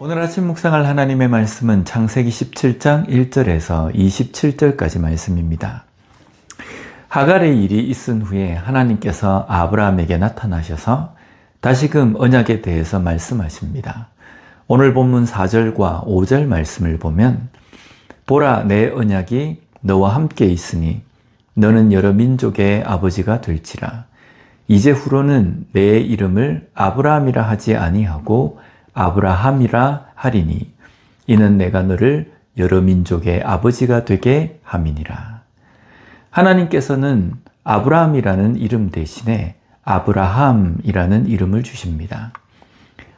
오늘 아침 묵상할 하나님의 말씀은 창세기 17장 1절에서 27절까지 말씀입니다. 하갈의 일이 있은 후에 하나님께서 아브라함에게 나타나셔서 다시금 언약에 대해서 말씀하십니다. 오늘 본문 4절과 5절 말씀을 보면 보라, 내 언약이 너와 함께 있으니 너는 여러 민족의 아버지가 될지라. 이제 후로는 내 이름을 아브라함이라 하지 아니하고 아브라함이라 하리니 이는 내가 너를 여러 민족의 아버지가 되게 함이니라. 하나님께서는 아브라함이라는 이름 대신에 아브라함이라는 이름을 주십니다.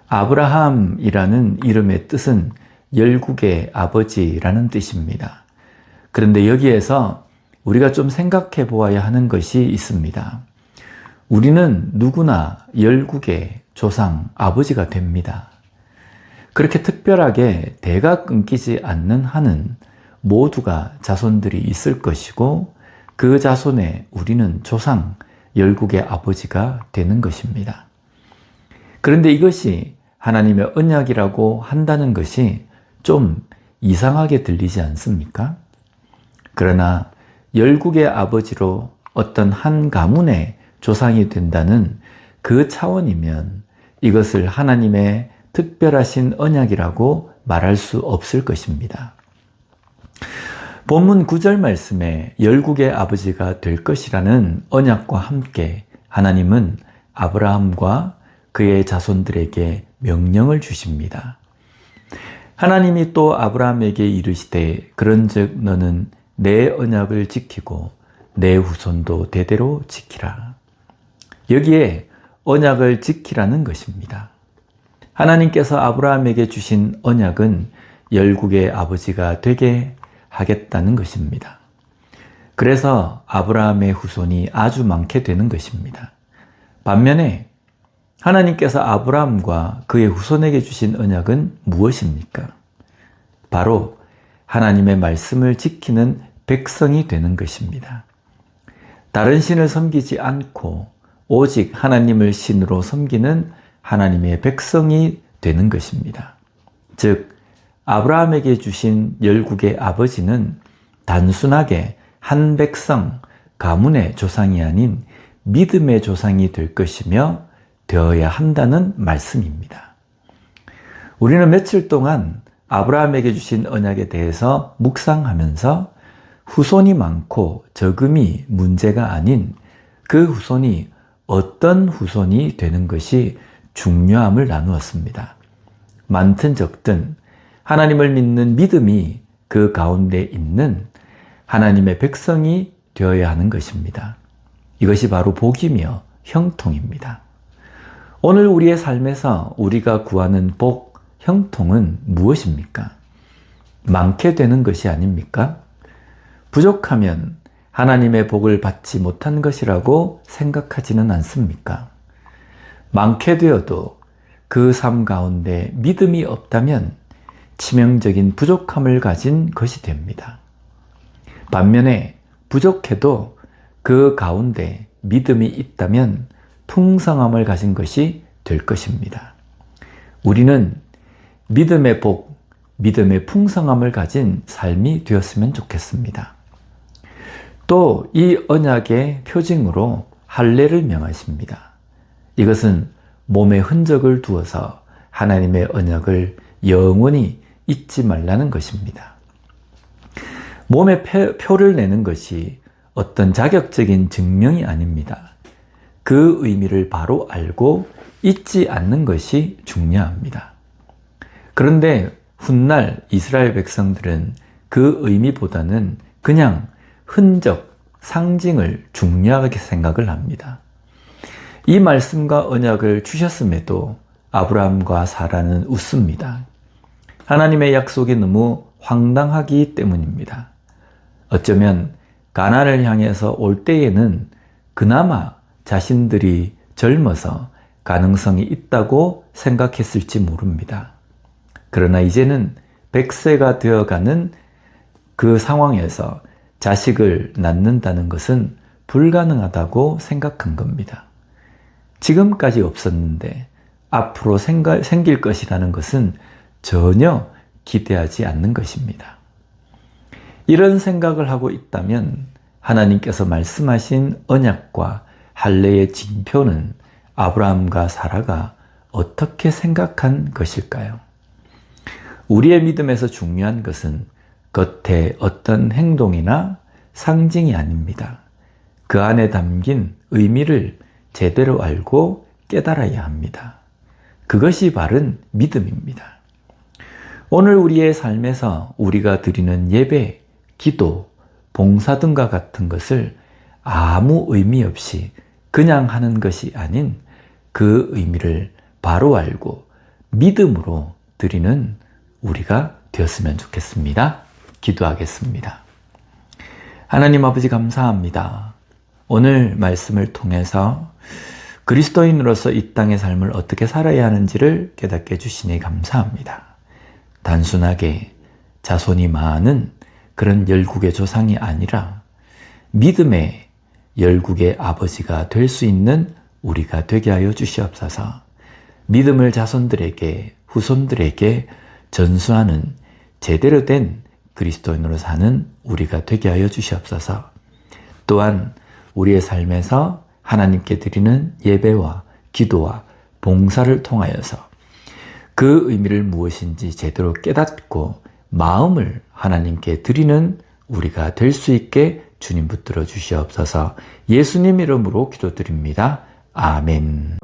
아브라함이라는 이름의 뜻은 열국의 아버지라는 뜻입니다. 그런데 여기에서 우리가 좀 생각해 보아야 하는 것이 있습니다. 우리는 누구나 열국의 조상, 아버지가 됩니다. 그렇게 특별하게 대가 끊기지 않는 한은 모두가 자손들이 있을 것이고 그 자손에 우리는 조상, 열국의 아버지가 되는 것입니다. 그런데 이것이 하나님의 언약이라고 한다는 것이 좀 이상하게 들리지 않습니까? 그러나 열국의 아버지로 어떤 한 가문의 조상이 된다는 그 차원이면 이것을 하나님의 특별하신 언약이라고 말할 수 없을 것입니다. 본문 9절 말씀에 열국의 아버지가 될 것이라는 언약과 함께 하나님은 아브라함과 그의 자손들에게 명령을 주십니다. 하나님이 또 아브라함에게 이르시되 그런즉 너는 내 언약을 지키고 내 후손도 대대로 지키라. 여기에 언약을 지키라는 것입니다. 하나님께서 아브라함에게 주신 언약은 열국의 아버지가 되게 하겠다는 것입니다. 그래서 아브라함의 후손이 아주 많게 되는 것입니다. 반면에 하나님께서 아브라함과 그의 후손에게 주신 언약은 무엇입니까? 바로 하나님의 말씀을 지키는 백성이 되는 것입니다. 다른 신을 섬기지 않고 오직 하나님을 신으로 섬기는 하나님의 백성이 되는 것입니다. 즉, 아브라함에게 주신 열국의 아버지는 단순하게 한 백성, 가문의 조상이 아닌 믿음의 조상이 될 것이며 되어야 한다는 말씀입니다. 우리는 며칠 동안 아브라함에게 주신 언약에 대해서 묵상하면서 후손이 많고 적음이 문제가 아닌 그 후손이 어떤 후손이 되는 것이 중요함을 나누었습니다. 많든 적든 하나님을 믿는 믿음이 그 가운데 있는 하나님의 백성이 되어야 하는 것입니다. 이것이 바로 복이며 형통입니다. 오늘 우리의 삶에서 우리가 구하는 복, 형통은 무엇입니까? 많게 되는 것이 아닙니까? 부족하면 하나님의 복을 받지 못한 것이라고 생각하지는 않습니까? 많게 되어도 그 삶 가운데 믿음이 없다면 치명적인 부족함을 가진 것이 됩니다. 반면에 부족해도 그 가운데 믿음이 있다면 풍성함을 가진 것이 될 것입니다. 우리는 믿음의 복, 믿음의 풍성함을 가진 삶이 되었으면 좋겠습니다. 또 이 언약의 표징으로 할례를 명하십니다. 이것은 몸에 흔적을 두어서 하나님의 언약을 영원히 잊지 말라는 것입니다. 몸에 표를 내는 것이 어떤 자격적인 증명이 아닙니다. 그 의미를 바로 알고 잊지 않는 것이 중요합니다. 그런데 훗날 이스라엘 백성들은 그 의미보다는 그냥 흔적, 상징을 중요하게 생각을 합니다. 이 말씀과 언약을 주셨음에도 아브라함과 사라는 웃습니다. 하나님의 약속이 너무 황당하기 때문입니다. 어쩌면 가나안을 향해서 올 때에는 그나마 자신들이 젊어서 가능성이 있다고 생각했을지 모릅니다. 그러나 이제는 100세가 되어가는 그 상황에서 자식을 낳는다는 것은 불가능하다고 생각한 겁니다. 지금까지 없었는데 앞으로 생길 것이라는 것은 전혀 기대하지 않는 것입니다. 이런 생각을 하고 있다면 하나님께서 말씀하신 언약과 할례의 징표는 아브라함과 사라가 어떻게 생각한 것일까요? 우리의 믿음에서 중요한 것은 겉에 어떤 행동이나 상징이 아닙니다. 그 안에 담긴 의미를 제대로 알고 깨달아야 합니다. 그것이 바른 믿음입니다. 오늘 우리의 삶에서 우리가 드리는 예배, 기도, 봉사 등과 같은 것을 아무 의미 없이 그냥 하는 것이 아닌 그 의미를 바로 알고 믿음으로 드리는 우리가 되었으면 좋겠습니다. 기도하겠습니다. 하나님 아버지 감사합니다. 오늘 말씀을 통해서 그리스도인으로서 이 땅의 삶을 어떻게 살아야 하는지를 깨닫게 해주시니 감사합니다. 단순하게 자손이 많은 그런 열국의 조상이 아니라 믿음의 열국의 아버지가 될 수 있는 우리가 되게 하여 주시옵소서. 믿음을 자손들에게, 후손들에게 전수하는 제대로 된 그리스도인으로 사는 우리가 되게 하여 주시옵소서. 또한 우리의 삶에서 하나님께 드리는 예배와 기도와 봉사를 통하여서 그 의미를 무엇인지 제대로 깨닫고 마음을 하나님께 드리는 우리가 될 수 있게 주님 붙들어 주시옵소서. 예수님 이름으로 기도드립니다. 아멘.